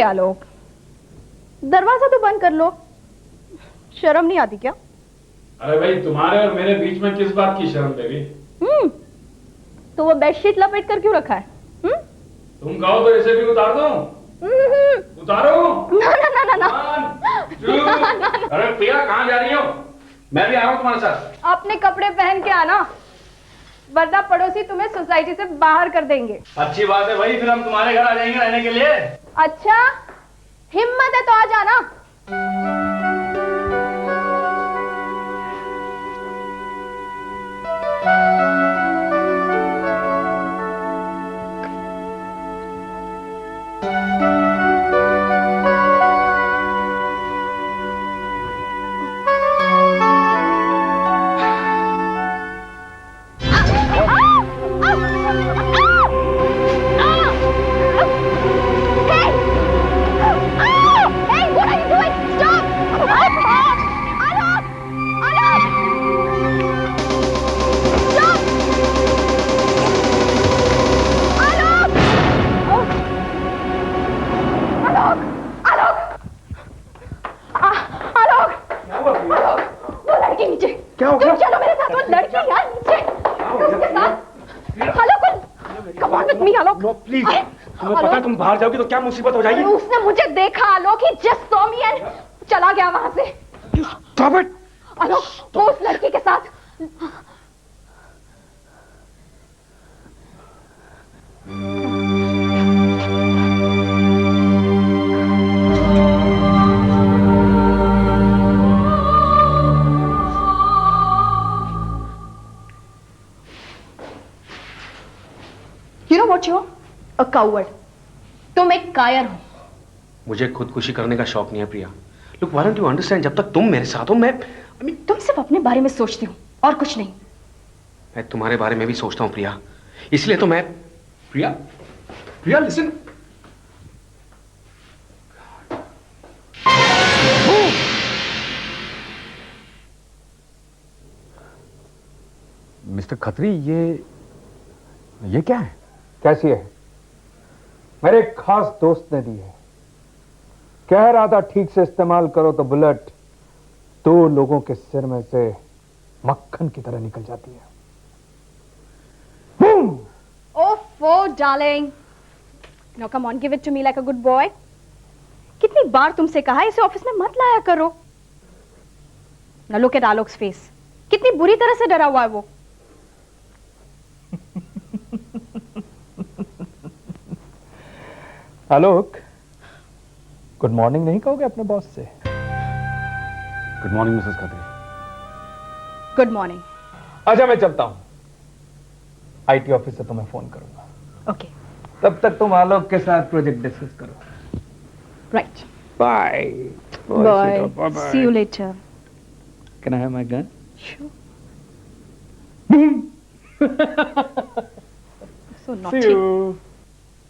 आलोक, दरवाजा तो बंद कर लो, शर्म नहीं आती क्या? अरे भाई, तुम्हारे और मेरे बीच में किस बात की शर्म बेबी? तो वो बेडशीट लपेट कर क्यों रखा है? तुम कहो तो इसे भी उतार दो। उतारो। ना ना ना ना ना। अरे प्रिया, कहाँ जा रही हो? मैं भी आ रहा हूँ तुम्हारे साथ। अपने कपड़े पहन के आना, वरना पड़ोसी तुम्हें सोसाइटी से बाहर कर देंगे। अच्छी बात है भाई, फिर हम तुम्हारे घर आ जाएंगे रहने के लिए। अच्छा, हिम्मत है तो आ जाना। बाहर जाओगी तो क्या मुसीबत हो जाएगी? उसने मुझे देखा आलोक, ही जस्ट सॉ मी एंड चला गया वहां से। Stop it! आलोक, वो उस लड़की के साथ। You know what you are? A coward. तुम एक कायर हो। मुझे खुदकुशी करने का शौक नहीं है प्रिया। Look, why don't you understand? जब तक तुम मेरे साथ हो मैं तुम सिर्फ अपने बारे में सोचती हो और कुछ नहीं। मैं तुम्हारे बारे में भी सोचता हूँ प्रिया, इसलिए तो मैं। प्रिया, प्रिया लिसन। मिस्टर खत्री, ये क्या है? कैसी है? मेरे एक खास दोस्त ने दी है। कह रहा था ठीक से इस्तेमाल करो तो बुलेट 2 लोगों के सिर में से मक्खन की तरह निकल जाती है। बूम! ओफो darling, now come on, give it to me like a good boy. कितनी बार तुमसे कहा इसे ऑफिस में मत लाया करो। Now look at Alok's face, कितनी बुरी तरह से डरा हुआ है वो। आलोक, गुड मॉर्निंग नहीं कहोगे अपने बॉस से? Good morning Mrs Khatri. Good morning. अच्छा, मैं चलता हूं। आईटी ऑफिस से तुम्हें फोन करूंगा। ओके। तब तक तुम आलोक के साथ प्रोजेक्ट डिस्कस करो। Right. Bye. Bye. See you later. Can I have my gun? So See naughty. you.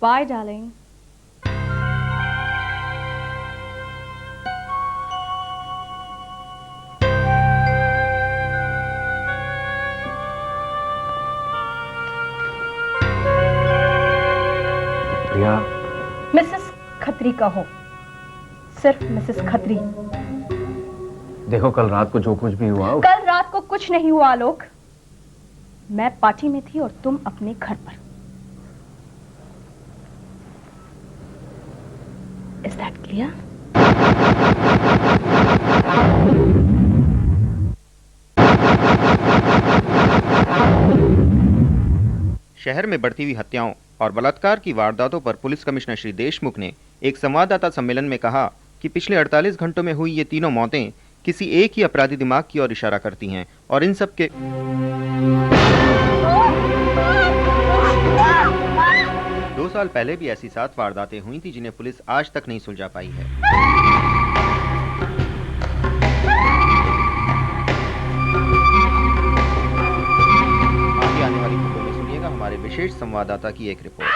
Bye, darling. Priya, Mrs Khatri कहो, सिर्फ मिसेस खत्री। देखो कल रात को जो कुछ भी हुआ कल रात को कुछ नहीं हुआ आलोक। मैं पार्टी में थी और तुम अपने घर पर। Is that clear? शहर में बढ़ती हुई हत्याओं और बलात्कार की वारदातों पर पुलिस कमिश्नर श्री देशमुख ने एक संवाददाता सम्मेलन में कहा कि पिछले 48 घंटों में हुई ये तीनों मौतें किसी एक ही अपराधी दिमाग की ओर इशारा करती हैं और इन सब के 2 साल पहले भी ऐसी 7 वारदातें हुई थी जिन्हें पुलिस आज तक नहीं सुलझा पाई है। आगे आने वाली खबरों में सुनिएगा हमारे विशेष संवाददाता की एक रिपोर्ट।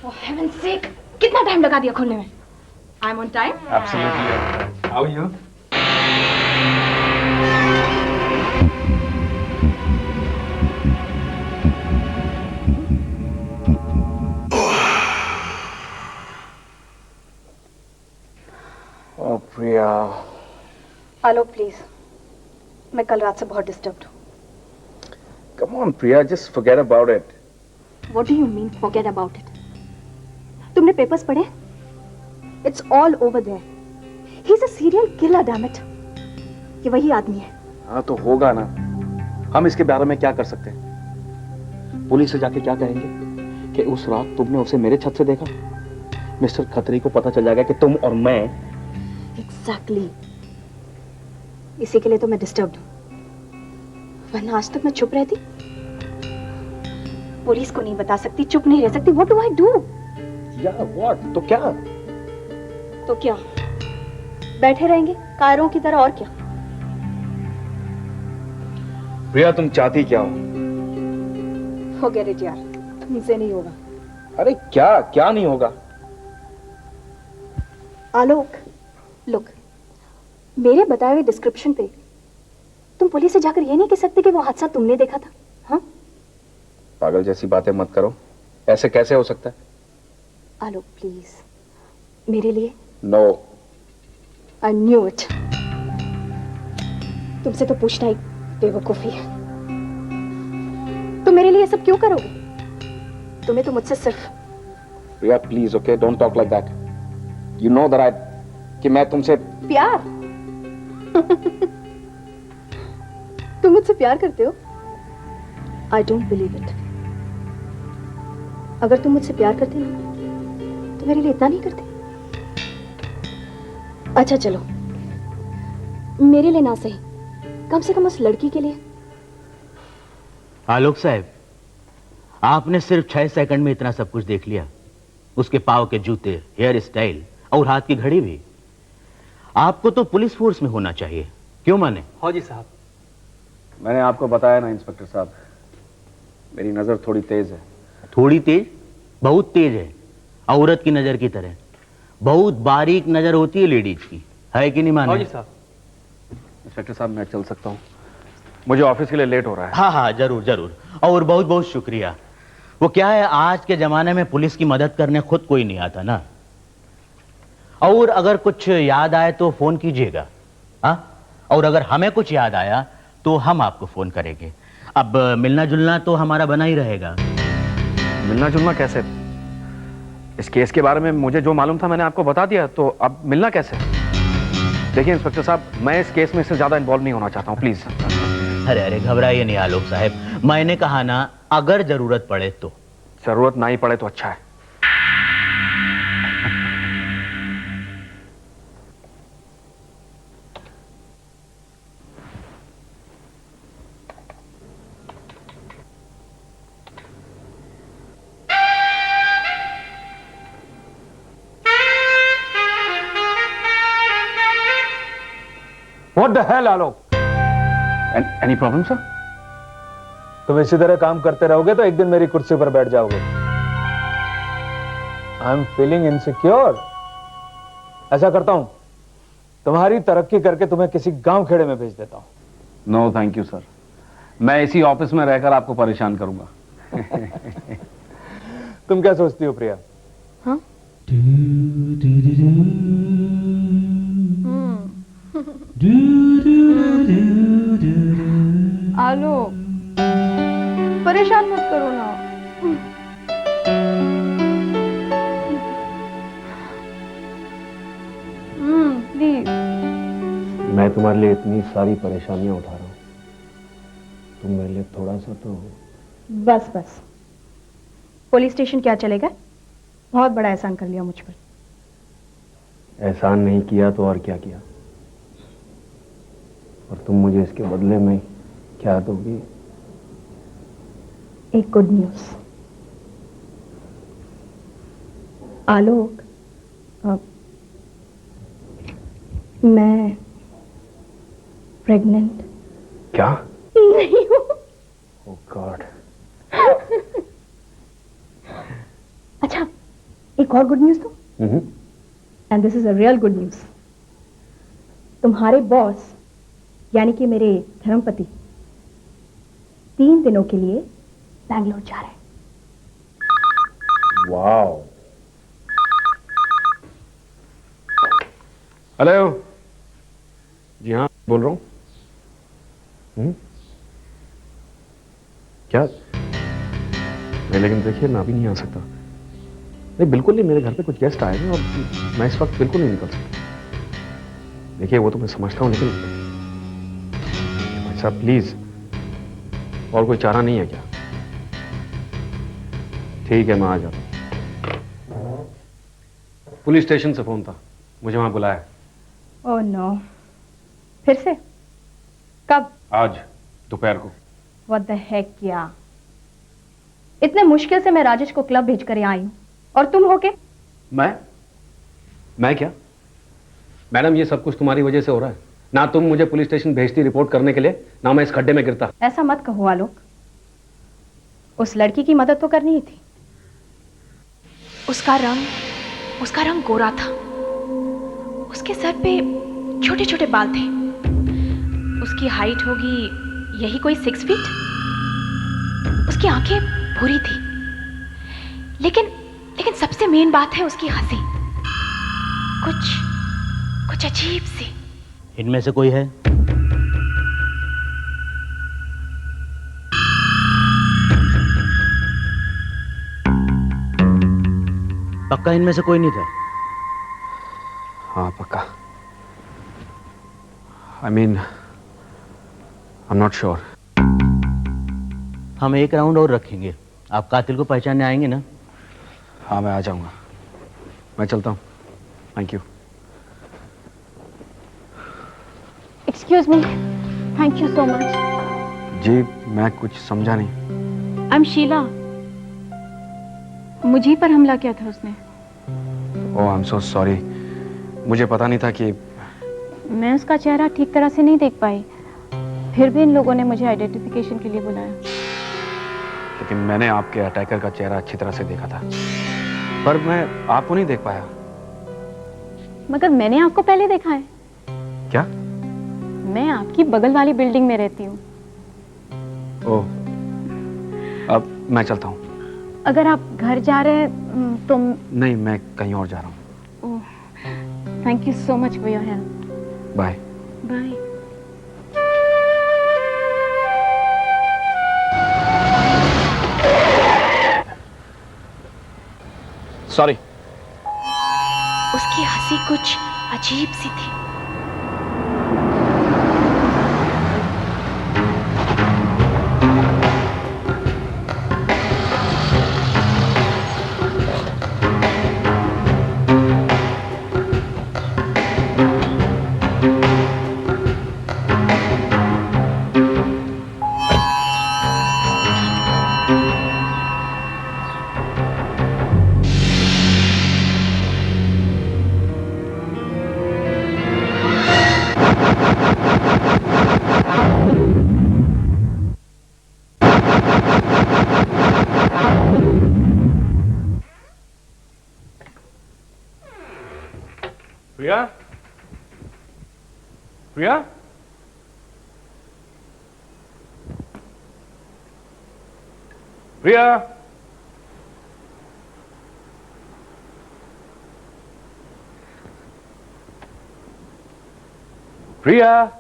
For heaven's sake, कितना टाइम लगा दिया खोलने में? I'm on time. Absolutely. How are you? Oh, Priya. Alok please, मैं कल रात से बहुत डिस्टर्ब्ड हूँ। Come on, Priya. Just forget about it. What do you mean forget about it? तुमने पेपर्स पढ़े? It's all over there. He's a serial killer, damn it. ये वही आदमी है। हाँ तो होगा ना, हम इसके बारे में क्या कर सकते हैं? पुलिस से जाके क्या कहेंगे कि उस रात तुमने उसे मेरे छत से देखा? मिस्टर खत्री को पता चल जाएगा कि तुम और मैं। Exactly. इसी के लिए तो मैं डिस्टर्ब्ड हूँ। वरना आज तक मैं चुप रहती। पुलिस को नहीं बता सकती, चुप नहीं रह सकती। What do I do? या व्हाट? तो क्या? तो क्या? बैठे रहेंगे कायरों की तरह, और क्या? प्रिया तुम चाहती क्या हो? Forget it यार, तुमसे नहीं होगा। अरे क्या क्या नहीं होगा? आलोक, लुक, मेरे बताए हुए डिस्क्रिप्शन पे तुम पुलिस से जाकर ये नहीं कह सकते कि वो हादसा तुमने देखा था। हाँ? पागल जैसी बातें मत करो, ऐसे कैसे हो सकता है? आलोक प्लीज, मेरे लिए। नो। I knew it. तुमसे तो पूछना ही बेवकूफी है। तुम मेरे लिए सब क्यों करोगे? तुम्हें तो मुझसे सिर्फ। Priya please, okay, don't talk like that. You know that कि मैं तुमसे प्यार। तुम मुझसे प्यार करते हो? I don't believe it. अगर तुम मुझसे प्यार करते ना, तो मेरे लिए इतना नहीं करते। अच्छा चलो, मेरे लिए ना सही, कम से कम उस लड़की के लिए। आलोक साहब, आपने सिर्फ 6 सेकंड में इतना सब कुछ देख लिया। उसके पाँव के जूते, हेयर स्टाइल और हाथ की घड़ी भी। आपको तो पुलिस फोर्स में होना चाहिए, क्यों माने? हाँ जी साहब। मैंने आपको बताया ना इंस्पेक्टर साहब, मेरी नजर थोड़ी तेज है। थोड़ी तेज? बहुत तेज है, औरत की नजर की तरह। बहुत बारीक नजर होती है लेडीज की, है कि नहीं माने? हाँ जी साहब। इंस्पेक्टर साहब मैं चल सकता हूँ, मुझे ऑफिस के लिए लेट हो रहा है। हाँ हाँ जरूर जरूर, और बहुत बहुत शुक्रिया। वो क्या है, आज के जमाने में पुलिस की मदद करने खुद कोई नहीं आता ना। और अगर कुछ याद आए तो फोन कीजिएगा। हाँ, और अगर हमें कुछ याद आया तो हम आपको फोन करेंगे। अब मिलना जुलना तो हमारा बना ही रहेगा। मिलना जुलना कैसे? इस केस के बारे में मुझे जो मालूम था मैंने आपको बता दिया, तो अब मिलना कैसे? देखिए इंस्पेक्टर साहब, मैं इस केस में इससे ज्यादा इन्वॉल्व नहीं होना चाहता हूँ, प्लीज। अरे अरे घबराइए नहीं आलोक साहब, मैंने कहा ना अगर जरूरत पड़े तो। जरूरत ना ही पड़े तो अच्छा है। What the hell Alok? Any problem sir? तुम इसी तरह काम करते रहोगे तो एक दिन मेरी कुर्सी पर बैठ जाओगे। I am feeling insecure. ऐसा करता हूं, तुम्हारी तरक्की करके तुम्हें किसी गांव खेड़े में भेज देता हूं। नो थैंक यू सर, मैं इसी ऑफिस में रहकर आपको परेशान करूंगा। तुम क्या सोचती हो प्रिया? हाँ? आलोक, परेशान मत करो ना। प्लीज। मैं तुम्हारे लिए इतनी सारी परेशानियां उठा रहा हूं, तुम मेरे लिए थोड़ा सा तो। बस बस, पुलिस स्टेशन क्या चलेगा? बहुत बड़ा एहसान कर लिया मुझ पर। एहसान नहीं किया तो और क्या किया? और तुम मुझे इसके बदले में क्या दोगी? एक गुड न्यूज। आलोक, मैं प्रेग्नेंट क्या? नहीं हूं। ओह गॉड। अच्छा, एक और गुड न्यूज दो। And this is a real good news. तुम्हारे बॉस यानी कि मेरे धर्मपति 3 दिनों के लिए बैंगलोर जा रहे हैं। वाओ। हेलो। जी हाँ, बोल रहा हूँ। क्या? नहीं, लेकिन देखिए मैं अभी नहीं आ सकता। नहीं, बिल्कुल नहीं, मेरे घर पे कुछ गेस्ट आए हैं और मैं इस वक्त बिल्कुल नहीं निकल सकता। देखिए वो तो मैं समझता हूँ, लेकिन भाई साहब प्लीज, और कोई चारा नहीं है क्या? ठीक है, मैं आ जाता हूँ। पुलिस स्टेशन से फोन था, मुझे वहां बुलाया। ओह नो, फिर से? कब? आज दोपहर को। What the heck किया? इतने मुश्किल से मैं राजेश को क्लब भेजकर यहाँ आई हूँ, और तुम हो के? मैं क्या? मैडम, ये सब कुछ तुम्हारी वजह से हो रहा है। ना तुम मुझे पुलिस स्टेशन भेजती रिपोर्ट करने के लिए, ना मैं इस खड्डे में गिरता। ऐसा मत कहो आलोक, उस लड़की की मदद तो करनी ही थी। उसका रंग गोरा था, उसके सर पे छोटे छोटे बाल थे, उसकी हाइट होगी यही कोई 6 फीट, उसकी आंखें भूरी थी, लेकिन सबसे मेन बात है उसकी हंसी, कुछ अजीब सी। इनमें से कोई है? पक्का इनमें से कोई नहीं था? हाँ पक्का। I mean, I am not sure. हम एक राउंड और रखेंगे, आप कातिल को पहचानने आएंगे ना? हाँ मैं आ जाऊंगा, मैं चलता हूँ। Thank you. Excuse me, thank you so much. जी मैं कुछ समझा नहीं। I am Sheela. मुझे पर हमला किया था उसने। ओह आई एम सो सॉरी, मुझे पता नहीं था कि। मैं उसका चेहरा ठीक तरह से नहीं देख पाई, फिर भी इन लोगों ने मुझे आइडेंटिफिकेशन के लिए बुलाया। लेकिन मैंने आपके अटैकर का चेहरा अच्छी तरह से देखा था, पर मैं आपको नहीं देख पाया। मगर मैंने आपको पहले देखा है। क्या? मैं आपकी बगल वाली बिल्डिंग में रहती हूँ। ओह, अब मैं चलता हूँ। अगर आप घर जा रहे हैं तो। नहीं, मैं कहीं और जा रहा हूँ। Thank you so much for your help. Bye. Bye. Sorry. उसकी हंसी कुछ अजीब सी थी। Priya, Priya, Priya, Priya,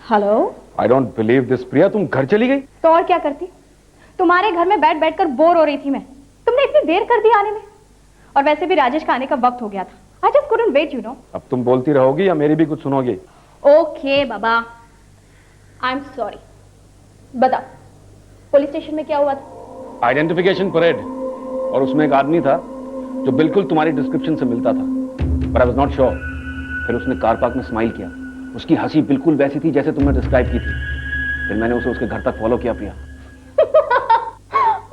hello. I don't believe this. Priya, तुम घर चली गई? तो और क्या करती? तुम्हारे घर में बैठ बैठ कर बोर हो रही थी मैं। तुमने इतनी देर कर दी आने में। और वैसे भी राजेश का आने का वक्त हो गया था। I just couldn't wait, you know. अब तुम बोलती रहोगी या मेरी भी कुछ सुनोगी? ओके बाबा, आई एम सॉरी। बताओ, पुलिस स्टेशन में क्या हुआ था? आइडेंटिफिकेशन परेड, और उसमें एक आदमी था जो बिल्कुल तुम्हारी डिस्क्रिप्शन से मिलता था, पर आई वाज नॉट श्योर। फिर उसने कार पार्क में स्माइल किया। उसकी हंसी बिल्कुल वैसी थी जैसे तुमने डिस्क्राइब की थी। फिर मैंने उसे उसके घर तक फॉलो किया। प्रिया,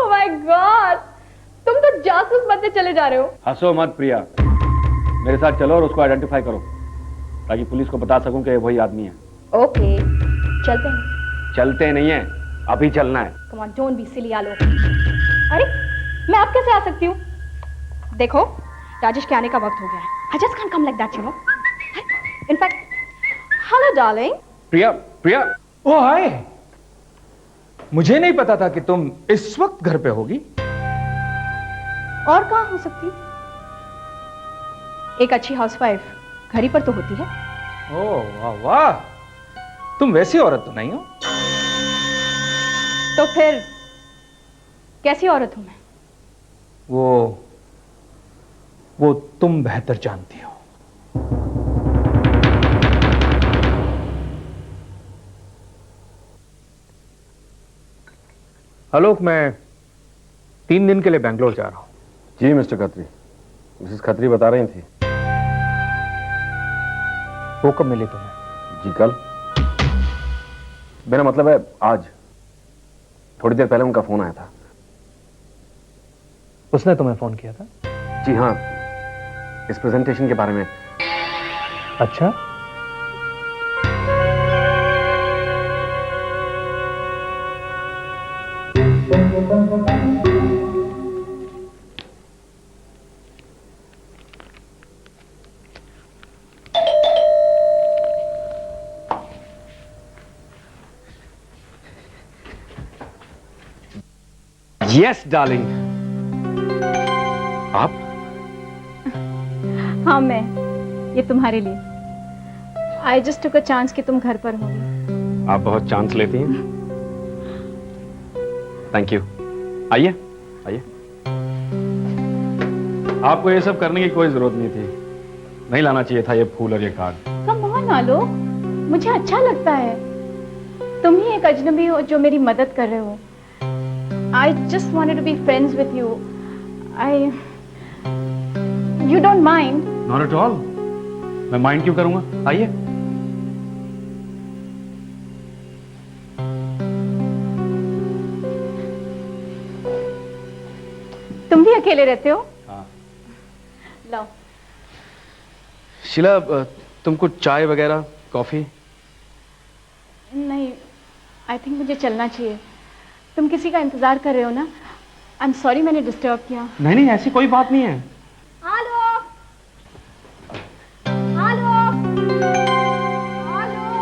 ओह माय गॉड, तुम तो जासूस बनते चले जा रहे हो। हंसो मत प्रिया, मेरे साथ चलो और उसको आइडेंटिफाई करो, ताकि पुलिस को बता सकूं कि वही आदमी है। ओके, चलते हैं। चलते नहीं है, अभी चलना है। Come on, don't be silly Alok. अरे, मैं अब कैसे आ सकती हूँ? देखो, राजेश के आने का वक्त हो गया है। I just can't come like that, you know. In fact, hello darling. प्रिया, प्रिया, ओ हाय, मुझे नहीं पता था कि तुम इस वक्त घर पे होगी। और कहाँ हो सकती? एक अच्छी हाउसवाइफ घर ही पर तो होती है। ओह वाह वाह, तुम वैसी औरत तो नहीं हो। तो फिर कैसी औरत हूं मैं? वो तुम बेहतर जानती हो। आलोक, मैं 3 दिन के लिए बैंगलोर जा रहा हूं। जी मिस्टर खत्री, मिसेस खत्री बता रही थी। वो कब मिले तुम्हें? जी कल। मेरा मतलब है आज, थोड़ी देर पहले उनका फोन आया था। उसने तुम्हें फोन किया था? जी हाँ, इस प्रेजेंटेशन के बारे में। अच्छा, यस डार्लिंग। आप? हाँ, मैं। ये तुम्हारे लिए। I just took a chance कि तुम घर पर होगी। आप बहुत चांस लेती हैं। Thank you. आइए आइए। आपको ये सब करने की कोई जरूरत नहीं थी। नहीं लाना चाहिए था ये फूल और ये कार्ड। कम ऑन आलोक, मुझे अच्छा लगता है। तुम ही एक अजनबी हो जो मेरी मदद कर रहे हो। I just wanted to be friends with you. You don't mind? Not at all. मैं माइंड क्यों करूंगा? आइए। तुम भी अकेले रहते हो? हाँ। लो। शीला, तुम कुछ चाय वगैरह, कॉफी? नहीं, आई थिंक मुझे चलना चाहिए। तुम किसी का इंतजार कर रहे हो ना? आई एम सॉरी मैंने डिस्टर्ब किया। नहीं नहीं, ऐसी कोई बात नहीं है। Hello hello hello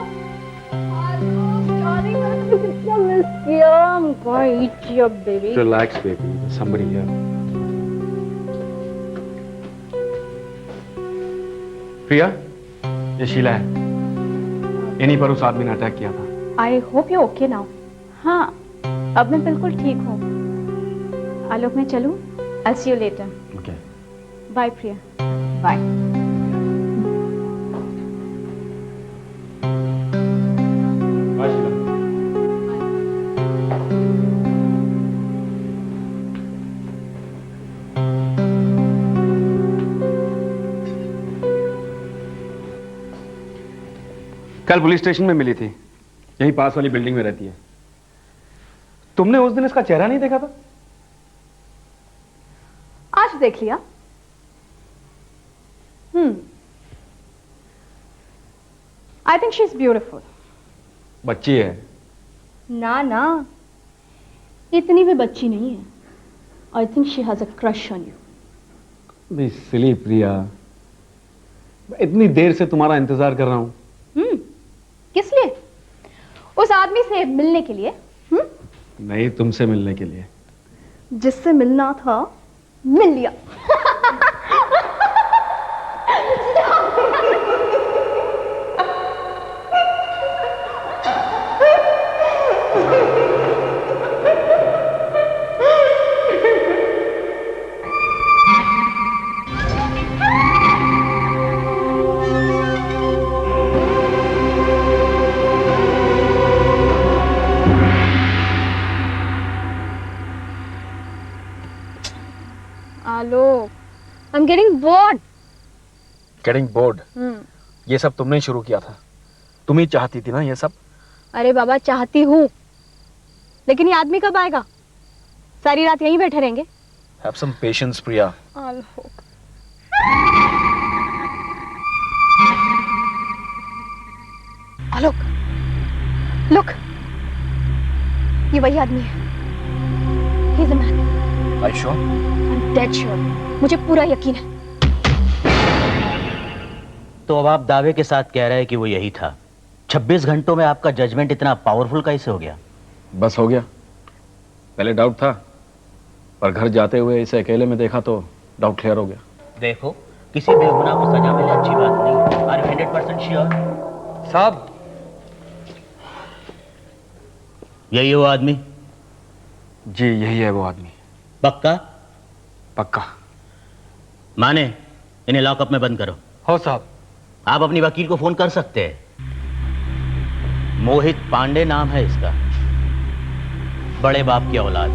hello, darling, मैंने तुम्हें कितना मिस किया। I'm gonna eat you up, baby. Relax, baby. There's somebody here. प्रिया, ये शीला है। इन्हीं पर उस आदमी ने अटैक किया था। I hope you okay now. हाँ, अब मैं बिल्कुल ठीक हूँ। आलोक, मैं चलूँ? I'll see you later. Okay. Bye, Priya. Bye. Bye, Sheila. कल पुलिस स्टेशन में मिली थी। यहीं पास वाली बिल्डिंग में रहती है। तुमने उस दिन इसका चेहरा नहीं देखा था? आज देख लिया। I think she's beautiful. बच्ची है। ना ना, इतनी भी बच्ची नहीं है. I think she has a crush on you. बे सिली प्रिया, मैं इतनी देर से तुम्हारा इंतजार कर रहा हूँ। किस लिए? उस आदमी से मिलने के लिए? नहीं, तुमसे मिलने के लिए। जिससे मिलना था, मिल लिया। Alok, I'm getting bored. Getting bored? ये सब तुमने शुरू किया था। तुम ही चाहती थी ना ये सब? अरे बाबा, चाहती हूँ, लेकिन ये आदमी कब आएगा? सारी रात यहीं बैठे रहेंगे? Have some patience, Priya. Alok. Alok, look, ये वही आदमी है। He's a man. Are you sure? I'm dead sure. मुझे पूरा यकीन है। तो अब आप दावे के साथ कह रहे हैं कि वो यही था। 26 घंटों में आपका जजमेंट इतना पावरफुल कैसे हो गया? बस हो गया। पहले डाउट था, पर घर जाते हुए इसे अकेले में देखा तो डाउट क्लियर हो गया। देखो, किसी बेगुनाह को सजा मिले अच्छी बात नहीं। Are you 100% sure? साहब, यही है वो आदमी? जी यही है वो आदमी। पक्का? पक्का। माने, इन्हें लॉकअप में बंद करो। हो साहब। आप अपनी वकील को फोन कर सकते हैं। मोहित पांडे नाम है इसका, बड़े बाप की औलाद,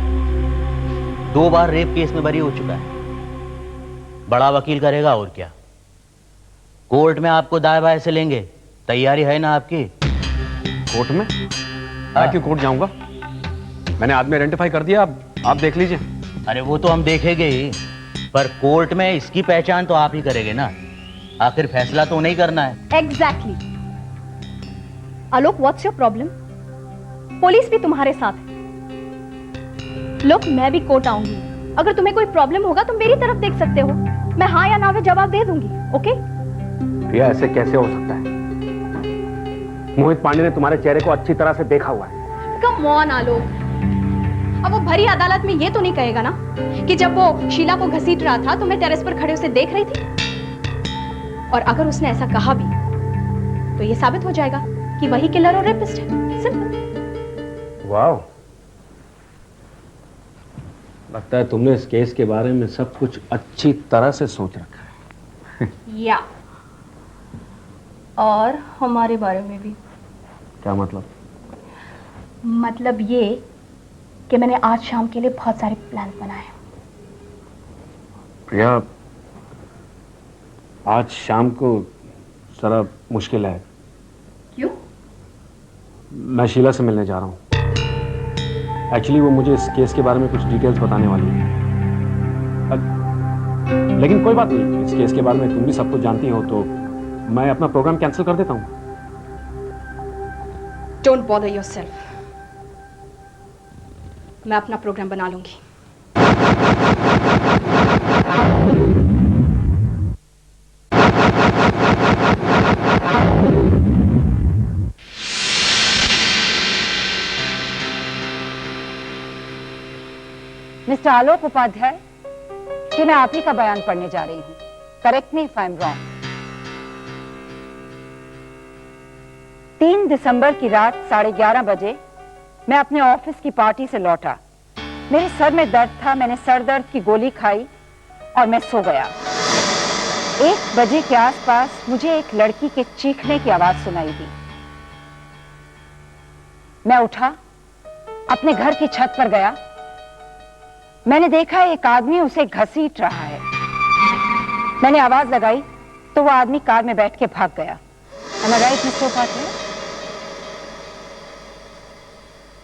2 बार रेप केस में बरी हो चुका है। बड़ा वकील करेगा और क्या। कोर्ट में आपको दाएं बाएं से लेंगे, तैयारी है ना आपकी? कोर्ट में? मैं क्यों कोर्ट जाऊंगा? मैंने आदमी आइडेंटिफाई कर दिया, आप देख लीजिए। अरे वो तो हम देखेंगे ही, पर कोर्ट में इसकी पहचान तो आप ही करेंगे ना। आखिर फैसला तो नहीं करना है। Exactly. Alok, what's your problem? Police भी तुम्हारे साथ है। लोग, मैं भी कोर्ट आऊंगी। अगर तुम्हें कोई प्रॉब्लम होगा तुम मेरी तरफ देख सकते हो। मैं हाँ या ना में जवाब दे दूंगी। ओके? प्रिया, ऐसे कैसे हो सकता है? मोहित पांडे ने तुम्हारे चेहरे को अच्छी तरह से देखा हुआ है। कम ऑन आलोक, अब वो भरी अदालत में ये तो नहीं कहेगा ना कि जब वो शीला को घसीट रहा था तो मैं टेरेस पर खड़े उसे देख रही थी। और अगर उसने ऐसा कहा भी तो ये साबित हो जाएगा कि वही किलर और रेपिस्ट है। सिंपल। वाह, लगता है तुमने इस केस के बारे में सब कुछ अच्छी तरह से सोच रखा है। या, और हमारे बारे में भी। क्या मतलब? मतलब ये कि मैंने आज शाम के लिए बहुत सारे प्लान बनाए हैं। प्रिया, आज शाम को जरा मुश्किल है। क्यों? मैं शीला से मिलने जा रहा हूँ। एक्चुअली वो मुझे इस केस के बारे में कुछ डिटेल्स बताने वाली है। लेकिन कोई बात नहीं, इस केस के बारे में तुम भी सब कुछ जानती हो, तो मैं अपना प्रोग्राम कैंसिल कर देता हूँ। Don't bother yourself. मैं अपना प्रोग्राम बना लूंगी। मिस्टर आलोक उपाध्याय, कि मैं आप ही का बयान पढ़ने जा रही हूँ। Correct me if I am wrong. 3 दिसंबर की रात 11:30 बजे मैं अपने ऑफिस की पार्टी से लौटा। मेरे सर में दर्द था, मैंने सर दर्द की गोली खाई और मैं सो गया। 1 बजे के आसपास मुझे एक लड़की के चीखने की आवाज सुनाई दी। मैं उठा, अपने घर की छत पर गया। मैंने देखा एक आदमी उसे घसीट रहा है। मैंने आवाज लगाई तो वो आदमी कार में बैठ के भाग गया। Am I right, Mr. Upadhyay?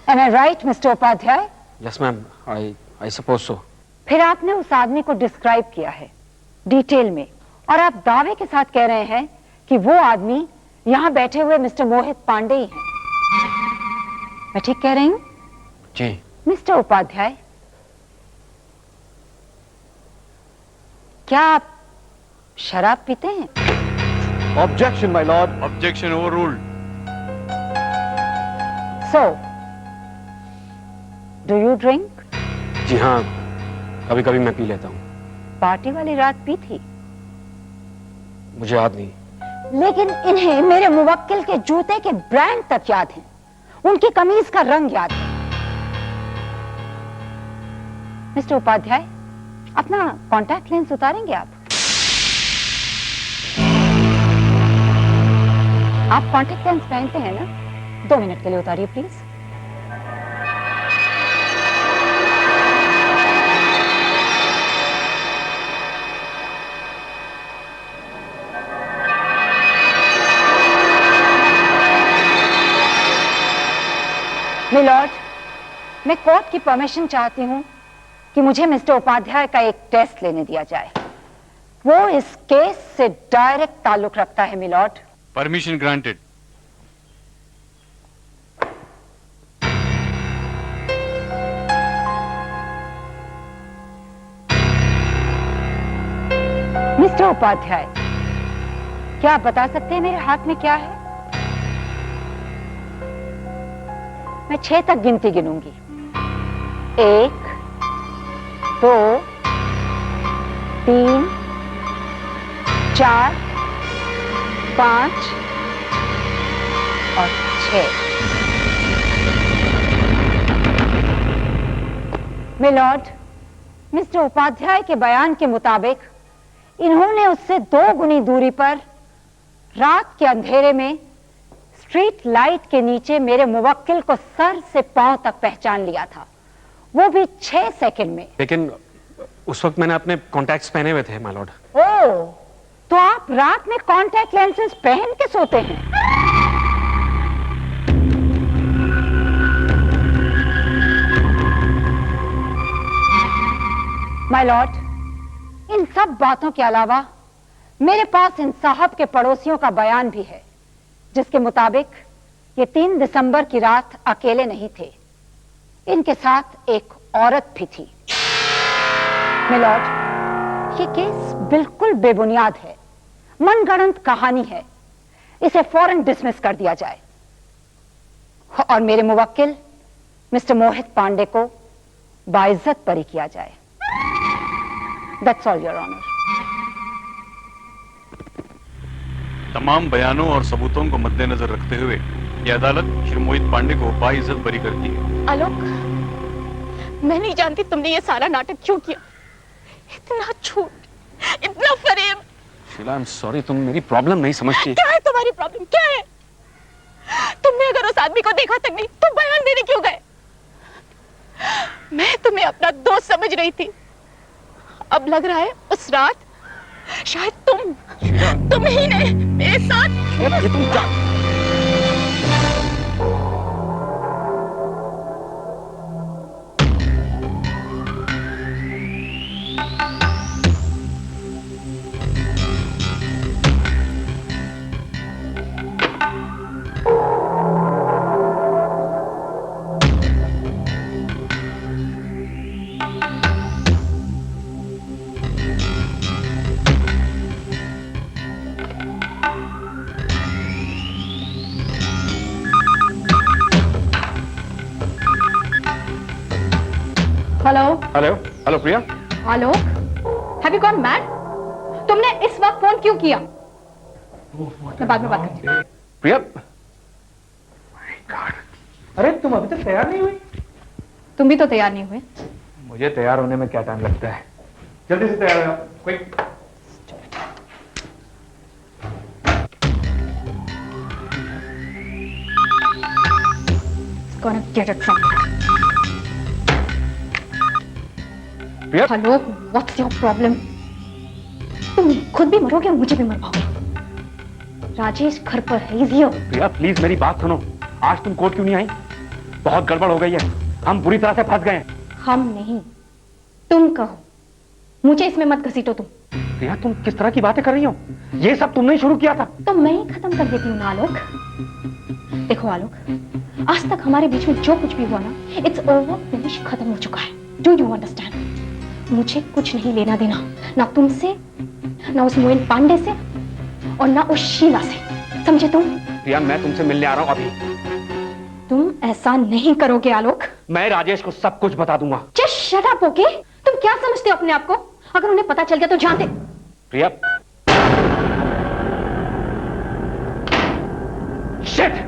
Am I right, Mr. Upadhyay? Yes ma'am, I suppose so. फिर आपने उस आदमी को डिस्क्राइब किया है डिटेल में और आप दावे के साथ कह रहे हैं कि वो आदमी यहां बैठे हुए मिस्टर मोहित पांडे ही हैं। मैं ठीक कह रही हूं? जी। मिस्टर उपाध्याय, क्या आप शराब पीते हैं? Objection my lord. Objection overruled. So do you drink? जी हाँ, कभी कभी मैं पी लेता हूँ। पार्टी वाली रात पी थी? मुझे याद नहीं। लेकिन इन्हें मेरे मुवक्किल के जूते के ब्रांड तक याद है, उनकी कमीज का रंग याद है। मिस्टर उपाध्याय, अपना कॉन्टैक्ट लेंस उतारेंगे आप? आप कॉन्टैक्ट लेंस पहनते हैं ना? 2 मिनट के लिए उतारिए प्लीज। मिलॉर्ड, मैं कोर्ट की परमिशन चाहती हूं कि मुझे मिस्टर उपाध्याय का एक टेस्ट लेने दिया जाए। वो इस केस से डायरेक्ट ताल्लुक रखता है milord. Permission granted. Mister Upadhyay, क्या आप बता सकते हैं मेरे हाथ में क्या है? मैं 6 तक गिनती गिनूंगी। 1, 2, 3, 4, 5 और 6। मिलॉर्ड, मिस्टर उपाध्याय के बयान के मुताबिक इन्होंने उससे 2 गुनी दूरी पर रात के अंधेरे में स्ट्रीट लाइट के नीचे मेरे मुवक्किल को सर से पांव तक पहचान लिया था, वो भी 6 सेकंड में। लेकिन उस वक्त मैंने अपने कॉन्टैक्ट्स पहने हुए थे माय लॉर्ड। ओह, तो आप रात में कॉन्टैक्ट लेंसेज पहन के सोते हैं? माय लॉर्ड, इन सब बातों के अलावा मेरे पास इन साहब के पड़ोसियों का बयान भी है, जिसके मुताबिक ये 3 दिसंबर की रात अकेले नहीं थे, इनके साथ एक औरत भी थी। मिलॉर्ड, ये केस बिल्कुल बेबुनियाद है, मनगढ़ंत कहानी है, इसे फौरन डिसमिस कर दिया जाए और मेरे मुवक्किल मिस्टर मोहित पांडे को बाइज्जत बरी किया जाए। That's all your honour. तमाम बयानों और सबूतों को मद्देनजर रखते हुए यह अदालत श्री मोहित पांडे को बाइज्जत बरी करती है। आलोक, मैं नहीं जानती तुमने ये सारा नाटक क्यों किया। इतना झूठ, इतना फरेब। शीला, आई एम सॉरी, तुम मेरी प्रॉब्लम नहीं समझती। क्या है तुम्हारी प्रॉब्लम, क्या है? तुमने अगर उस आदमी को देखा तक नहीं तो बयान देने क्यों गए? मैं तुम्हें अपना दोस्त समझ रही थी, अब लग रहा है उस रात शायद तुम ही ने मेरे साथ। ये तुम क्या? Hello hello hello Priya. Alok, have you gone mad? तुमने इस वक्त फोन क्यों किया? मैं बाद में बात करती हूँ। प्रिया, अरे तुम अभी तक तैयार नहीं हुई? तुम भी तो तैयार नहीं हुए। मुझे तैयार होने में क्या टाइम लगता है? जल्दी से तैयार हो, quick. Gonna get it from you. Priya, hello, what's your problem? तुम खुद भी मरोगे और मुझे भी मरवाओगे। राजेश घर पर है, इज हियर। प्रिया प्लीज मेरी बात सुनो। आज तुम कोर्ट क्यों नहीं आई? बहुत गड़बड़ हो गई है, हम बुरी तरह से फंस गए हैं। हम नहीं, तुम कहो। मुझे इसमें मत घसीटो तुम। प्रिया, तुम किस तरह की बातें कर रही हो? ये सब तुमने ही शुरू किया था। तो मैं ही खत्म कर देती हूँ ना आलोक। देखो आलोक, आज तक हमारे बीच में जो कुछ भी हुआ ना, इट्स ओवर, फिनिश, खत्म हो चुका है। Do you understand? मुझे कुछ नहीं लेना देना, ना तुमसे, ना उस मोइन पांडे से, और ना उस शीला से, समझे तुम? प्रिया, मैं तुमसे मिलने आ रहा हूँ अभी। तुम ऐसा नहीं करोगे आलोक। मैं राजेश को सब कुछ बता दूंगा। Just shut up, okay? तुम क्या समझते हो अपने आप को? अगर उन्हें पता चल गया तो जानते। प्रिया, शिट!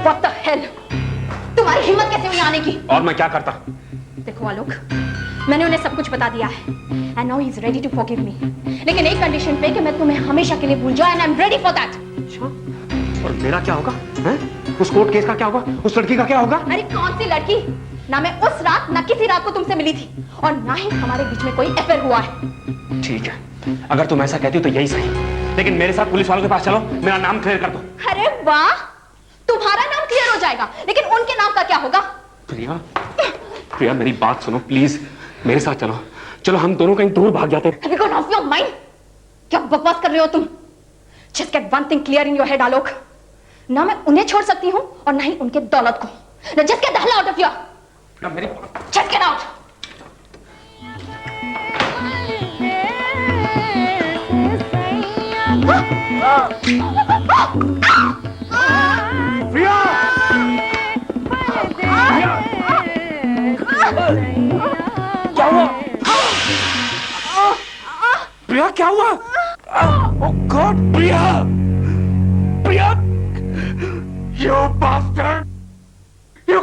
What the hell? तुम्हारी हिम्मत कैसे हुई आने की? और मैं क्या करता? देखो आलोक, मैंने उन्हें सब कुछ बता दिया है and now he is ready to forgive me. लेकिन एक कंडीशन पे कि मैं तुम्हें हमेशा के लिए भूल जाऊं and I'm ready for that. अच्छा, और मेरा क्या होगा? हैं? उस कोर्ट केस का क्या होगा? उस लड़की का क्या होगा? अरे कौन सी लड़की? ना मैं उस रात ना किसी रात को तुमसे मिली थी और ना ही हमारे बीच में कोई अफेयर हुआ है। ठीक है, अगर तुम ऐसा कहती हो तो यही सही, लेकिन मेरे साथ पुलिस वालों के पास चलो, मेरा नाम क्लियर कर दो। अरे वाह, तुम्हारा नाम क्लियर हो जाएगा, लेकिन उनके नाम का क्या होगा? प्रिया, प्रिया मेरी बात सुनो प्लीज, मेरे साथ चलो, चलो हम दोनों कहीं दूर भाग जाते हैं। Have you gone off your mind? क्या बकवास कर रहे हो तुम? Just get one thing clear in your head, आलोक। ना मैं उन्हें छोड़ सकती हूँ और ना ही उनके दौलत को। Now just get the hell out of here. मेरी Just get out. प्रिया! क्या हुआ? प्रिया क्या हुआ? Oh God, Priya! Priya! You bastard! You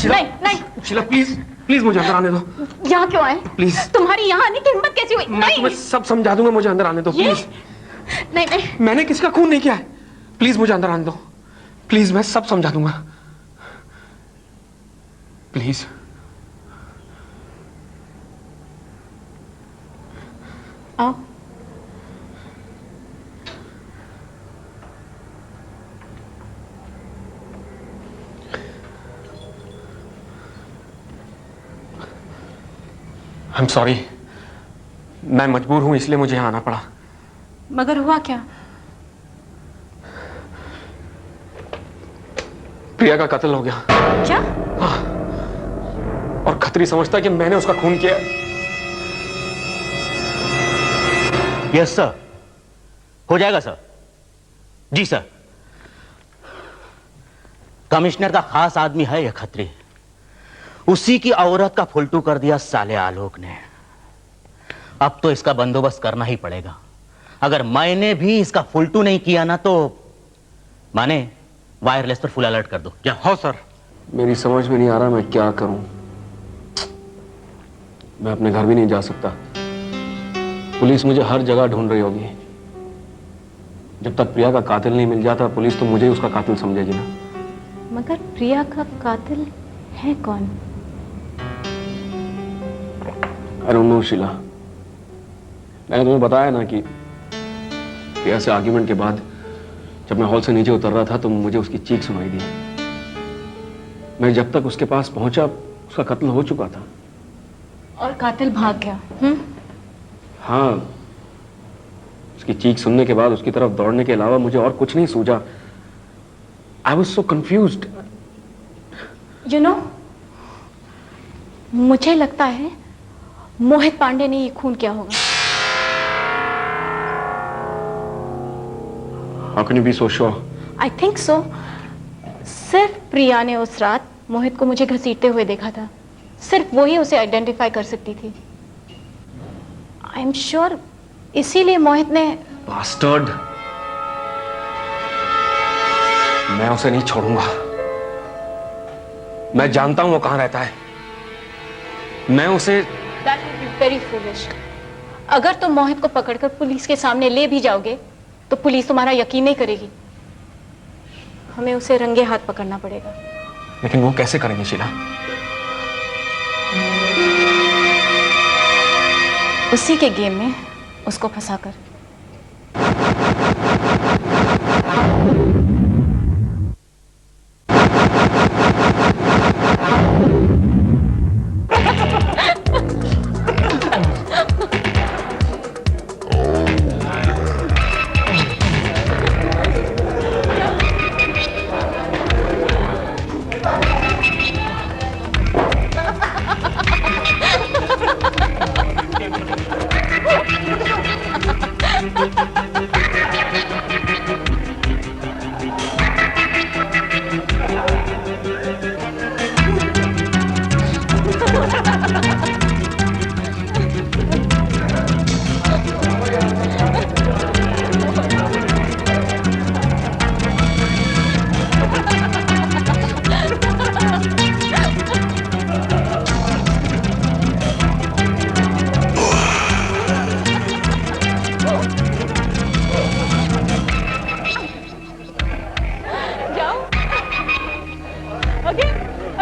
Sheila नहीं नहीं, शीला प्लीज प्लीज मुझे अंदर आने दो यहाँ क्यों आए? प्लीज। तुम्हारी यहाँ आने की हिम्मत कैसी हुई? मैं नहीं तुम्हें सब समझा दूंगा, मुझे अंदर आने दो ये प्लीज। नहीं नहीं, मैंने किसका खून नहीं किया है, प्लीज मुझे अंदर आने दो प्लीज, मैं सब समझा दूंगा प्लीज। आओ। आई एम सॉरी, मैं मजबूर हूं इसलिए मुझे यहां आना पड़ा। मगर हुआ क्या? प्रिया का कत्ल हो गया। क्या? हाँ, और खतरी समझता है कि मैंने उसका खून किया। यस सर, हो जाएगा सर। जी सर। कमिश्नर का खास आदमी है यह खत्री, उसी की औरत का फुलटू कर दिया साले आलोक ने। अब तो इसका बंदोबस्त करना ही पड़ेगा। अगर मैंने भी इसका फुलटू नहीं किया ना तो माने वायरलेस पर फुल अलर्ट कर दो। जा। हाँ सर। मेरी समझ में नहीं आ रहा मैं क्या करूं। मैं अपने घर भी नहीं जा सकता, पुलिस मुझे हर जगह ढूंढ रही होगी। जब तक प्रिया का कातिल नहीं मिल जाता पुलिस तो मुझे उसका कातिल समझेगी ना। मगर प्रिया का कातिल है कौन? आई डोंट नो शीला, मैंने तुम्हें बताया ना कि प्रिया से आर्ग्यूमेंट के बाद जब मैं हॉल से नीचे उतर रहा था तो मुझे उसकी चीख सुनाई दी। मैं जब तक उसके पास पहुंचा उसका कत्ल हो चुका था। और कातिल भाग गया? हाँ, उसकी चीख सुनने के बाद उसकी तरफ दौड़ने के अलावा मुझे और कुछ नहीं सूझा। I was so confused. You know, मुझे लगता है मोहित पांडे ने ये खून किया होगा। How can you be so sure? I think so. सिर्फ प्रिया ने उस रात मोहित को मुझे घसीटते हुए देखा था, सिर्फ वो ही उसे आइडेंटिफाई कर सकती थी। आई एम श्योर इसीलिए मोहित ने। Bastard! मैं उसे नहीं छोड़ूंगा। मैं जानता हूं वो कहां रहता है। मैं उसे। That would be very foolish. अगर तुम मोहित को पकड़कर पुलिस के सामने ले भी जाओगे तो पुलिस तुम्हारा यकीन नहीं करेगी। हमें उसे रंगे हाथ पकड़ना पड़ेगा। लेकिन वो कैसे करेंगे शीला? उसी के गेम में उसको फंसाकर।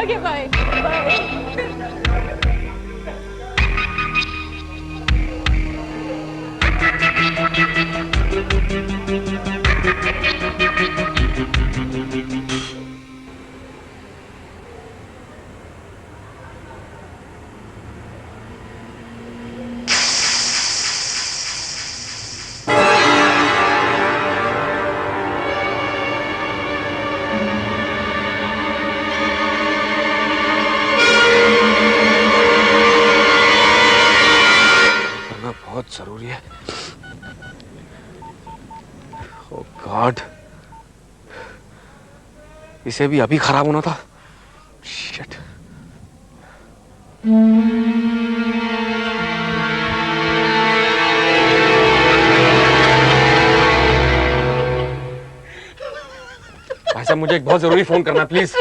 Okay, bye. Bye. करना बहुत जरूरी है। ओह गॉड, इसे भी अभी खराब होना था। शिट। भाई साहब मुझे एक बहुत जरूरी फोन करना है प्लीज।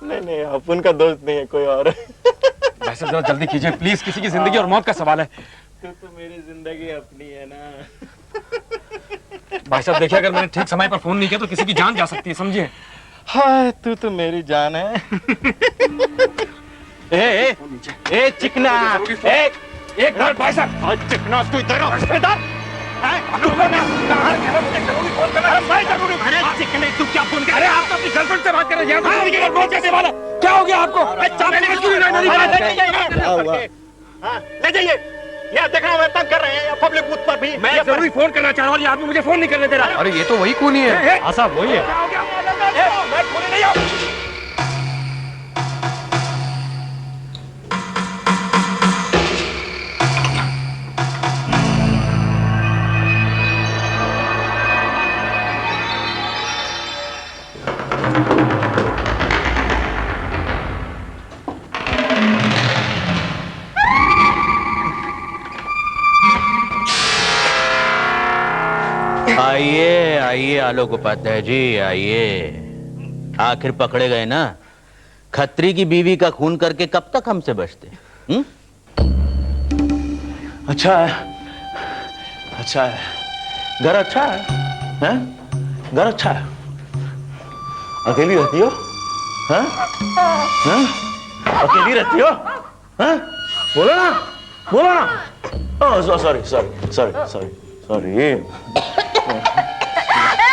नहीं नहीं, आप उनका दोस्त नहीं है, कोई और। भाई साहब जरा जल्दी कीजिए प्लीज, किसी की जिंदगी और मौत का सवाल है। तो मेरी जिंदगी अपनी है ना। भाई साहब देखिए, अगर मैंने ठीक समय पर फोन नहीं किया तो किसी की जान जा सकती है, समझिए। हाय, तू तो मेरी जान है। ए चिकना, एक मिनट भाई साहब। चिकना तू इधर आ। अरे चिकने, तू क्या फोन कर? अरे आप तो अपनी गर्लफ्रेंड से बात कर रहे हैं, फोन कैसे वाला? क्या हो गया आपको? ले जाइए, ये देखना मैं तंग कर रहे हैं पब्लिक बूथ पर भी। मैं जरूरी फोन करना चाह रहा हूँ, आदमी मुझे फोन नहीं करने दे रहा। अरे ये तो वही खूनी है। हाँ साहब वही है। मैं खूनी नहीं हूँ। आइए आइए आलोक उपाध्याय जी, आइए। आखिर पकड़े गए ना। खत्री की बीवी का खून करके कब तक हमसे बचते? अच्छा है, अच्छा है, घर अच्छा है, हैं? घर अच्छा है। अकेली रहती हो? हैं? हैं? अकेली रहती हो? हैं? बोलो ना, बोलो ना। Oh sorry sorry sorry sorry sorry.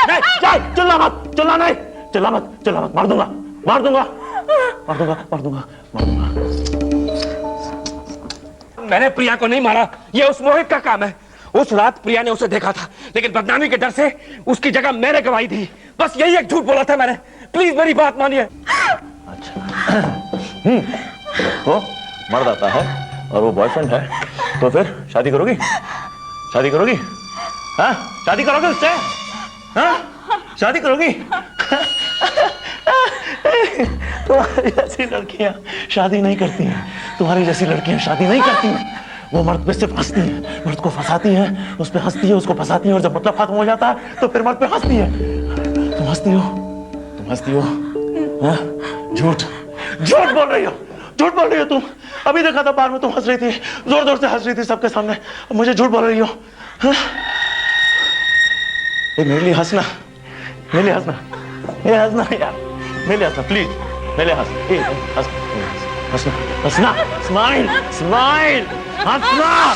नहीं, चिल्ला मत, चिल्ला नहीं, चिल्ला मत, चिल्ला मत, मार दूंगा, मार दूंगा, मार दूंगा, मार दूंगा, मार दूंगा। मैंने प्रिया को नहीं मारा, ये उस मोहित का काम है। उस रात प्रिया ने उसे देखा था, लेकिन बदनामी के डर से उसकी जगह मैंने गवाई थी। बस यही एक झूठ बोला था मैंने। प्लीज मेरी बात मानिए। अच्छा, वो मर्द आता है और वो बॉयफ्रेंड है, तो फिर शादी करोगी? शादी करोगी? हाँ, शादी करोगे उससे? हाँ, शादी करोगी? तुम्हारी जैसी लड़कियां शादी नहीं करती हैं। तुम्हारी जैसी लड़कियां शादी नहीं करती हैं। वो मर्द पे सिर्फ हंसती हैं, मर्द को फंसाती हैं, उस पे हंसती है, उसको फंसाती है, और जब मतलब खत्म हो जाता है तो फिर मर्द पे हंसती है। तुम हंसती हो, तुम हंसती हो, हाँ? झूठ, झूठ बोल रही हो, झूठ बोल रही हो तुम। अभी देखा था बार में तुम हंस रही थी, जोर जोर से हंस रही थी सबके सामने। मुझे झूठ बोल रही हो, हाँ? मेरे लिए हंसना, मेरे लिए हंसना, मेरे हंसना यार, मेरे लिए हंसना प्लीज, मेरे लिए हंस, हंसना, हंसना, स्माइल, स्माइल, हंसना।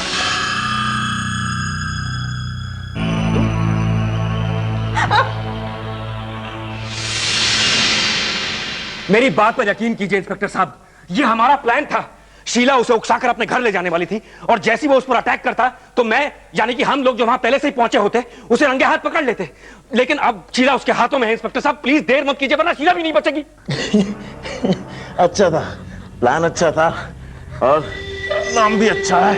मेरी बात पर यकीन कीजिए इंस्पेक्टर साहब, ये हमारा प्लान था। शीला उसे उकसाकर अपने घर ले जाने वाली थी, और जैसे ही वो उस पर अटैक करता तो मैं, यानी कि हम लोग जो वहां पहले से ही पहुंचे होते, उसे रंगे हाथ पकड़ लेते। लेकिन अब शीला उसके हाथों में है। इंस्पेक्टर साहब प्लीज देर मत कीजिए, वरना शीला भी नहीं बचेगी। अच्छा था, प्लान अच्छा था, और नाम भी अच्छा है,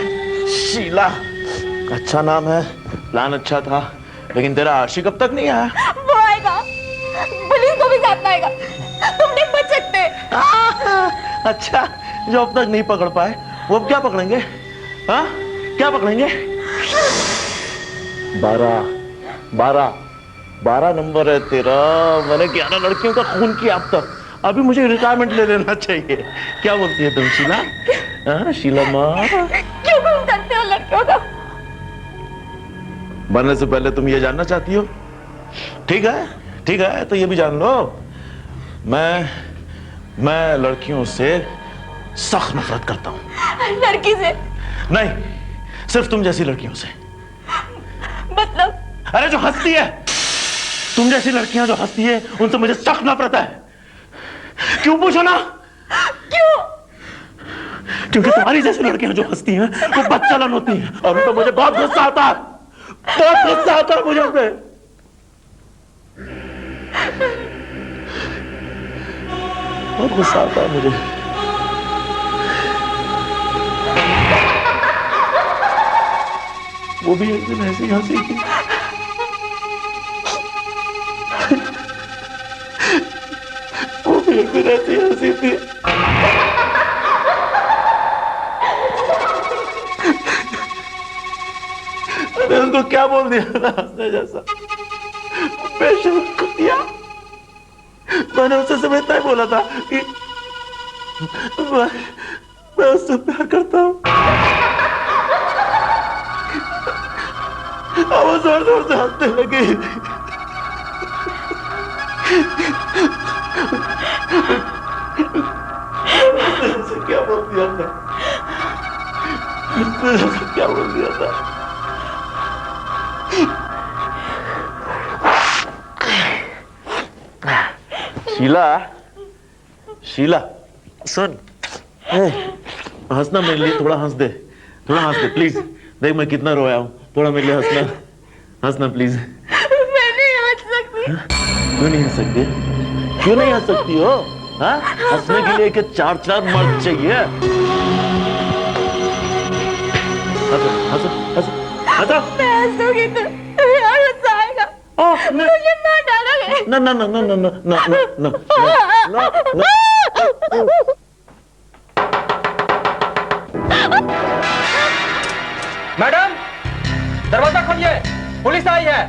शीला। अच्छा नाम है, प्लान अच्छा था, लेकिन तेरा आशिक अब तक नहीं आया। वो आएगा, पुलिस को भी साथ आएगा, तुम नहीं बच सकते। अच्छा, जो अब तक नहीं पकड़ पाए वो अब क्या पकड़ेंगे? हाँ, क्या पकड़ेंगे? 12 नंबर है तेरा। मैंने 11 लड़कियों का खून किया अब तक। अभी मुझे रिटायरमेंट ले लेना चाहिए। क्या बोलती है तुम शीला? हाँ शीला माँ, क्यों खून करते हो लड़कियों का? मरने से पहले तुम ये जानना चाहती हो? ठीक है, ठीक है, तो ये भी जान लो, मैं लड़कियों से सख्त नफरत करता हूं। लड़की से? नहीं, सिर्फ तुम जैसी लड़कियों से। मतलब? अरे जो हंसती है, तुम जैसी लड़कियां जो हंसती है, उनसे मुझे सख्त नफरत है। क्यों पूछो ना? क्यों? क्योंकि तुम्हारी जैसी लड़कियां जो हंसती हैं वो बदचलन होती हैं, और तो मुझे बहुत गुस्सा आता है, बहुत गुस्सा आता है मुझे उनपे। बहुत गुस्सा आता है मुझे। वो भी एक दिन ऐसी हंसी थी, वो भी एक दिन ऐसी हंसी थी। अरे उसको क्या बोल दिया ना हंसने जैसा, बेशर्म कुतिया। मैंने उससे सिर्फ इतना ही बोला था कि मैं उससे प्यार करता हूँ। अब वो जोर जोर से हंसने लगी। उसने क्या बोल दिया था? क्या बोल दिया था? शीला, शीला, सुन, हंसना मेरे लिए, थोड़ा हंस दे, थोड़ा हंस दे प्लीज। देख मैं कितना रोया हूँ, थोड़ा मेरे लिए हंसना, हंसना प्लीज। मैं नहीं हंस सकती। क्यों नहीं हंस सकती? क्यों नहीं हंस सकती हो? हाँ, हंसने के लिए के चार चार मर्द चाहिए। हंसो, हंसो, हंसो, हंसो। मैं हंसूंगी तो तुम्हें और हंसा आएगा। मुझे मार डालोगे। ना ना ना ना ना ना ना ना ना। मैडम, दरवाजा खोलिए, पुलिस आई है।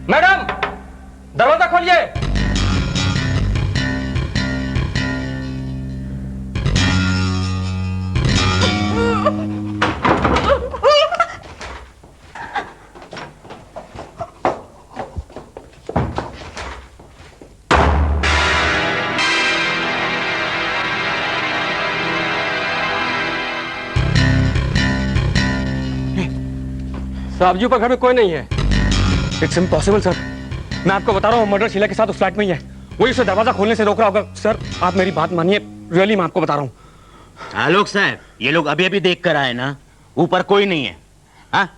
मैडम, दरवाजा खोलिए। साहब जी ऊपर घर में कोई नहीं है। इट्स इम्पॉसिबल सर, मैं आपको बता रहा हूँ मर्डर शीला के साथ उस फ्लैट में ही है। वही उसे दरवाजा खोलने से रोक रहा होगा। सर आप मेरी बात मानिए, रियली मैं आपको बता रहा हूँ। आलोक साहब, ये लोग अभी अभी देख कर आए ना, ऊपर कोई नहीं है। हाँ?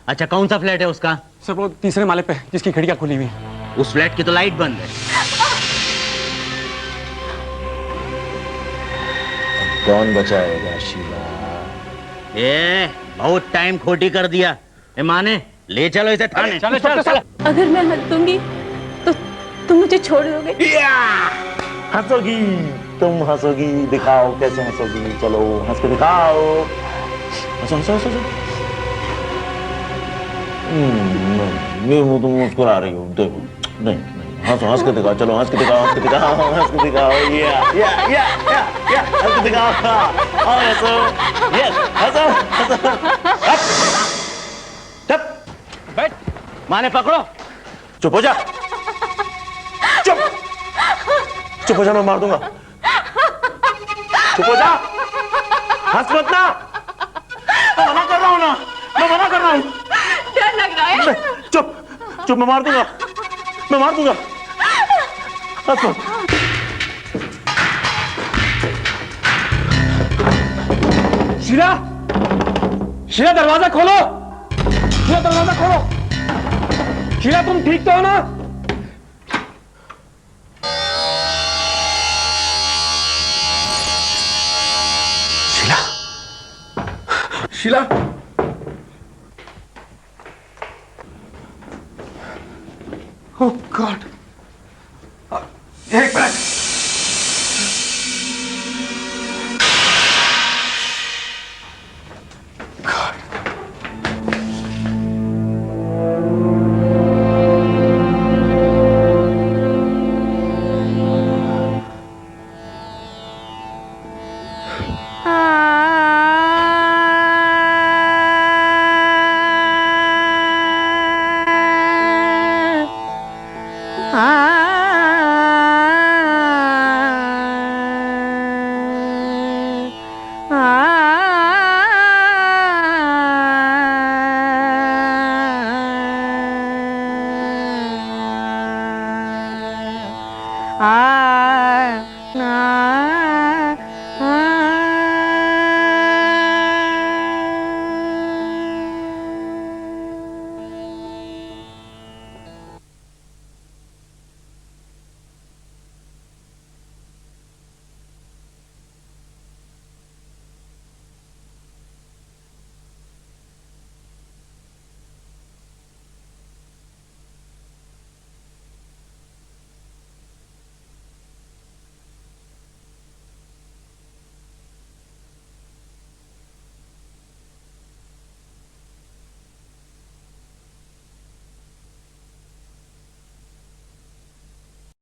अच्छा कौन सा फ्लैट है उसका? सर वो तीसरे माले पे जिसकी खिड़कियां खुली हुई हैं। उस फ्लैट की तो लाइट बंद है। कौन बचाएगा शीला? बहुत टाइम खोटी कर दिया। माने ले चलो इसे थाने। चलो चलो चलो। अगर मैं हंस दूंगी तो तुम मुझे छोड़ दोगे? हंसोगी, तुम हंसोगी, दिखाओ कैसे हंसोगी। चलो हंस के दिखाओ। हंसो हंसो हंसो। नहीं वो तुम मुस्कुरा रही हो, देखो। नहीं नहीं, हंसो, हंस के दिखाओ। चलो हंस के दिखाओ, हंस के दिखाओ, हंस के दिखाओ। या हंस के दिखाओ। और हंसो, यस हंसो हंसो। बैठ, माने पकड़ो। चुप हो जा, चुप चुप हो जा, मैं मार दूंगा। चुप हो जा, हंस मत ना। मैं मना कर रहा हूं ना, मैं मना कर रहा हूं। डर लग रहा है। चुप चुप, मैं मार दूंगा, मैं मार दूंगा। हंस मत। शीला, शीला दरवाजा खोलो। शीला दरवाजा खोलो। शीला तुम ठीक तो हो ना? शीला, शीला। ओह गॉड, एक मिनट। हाँ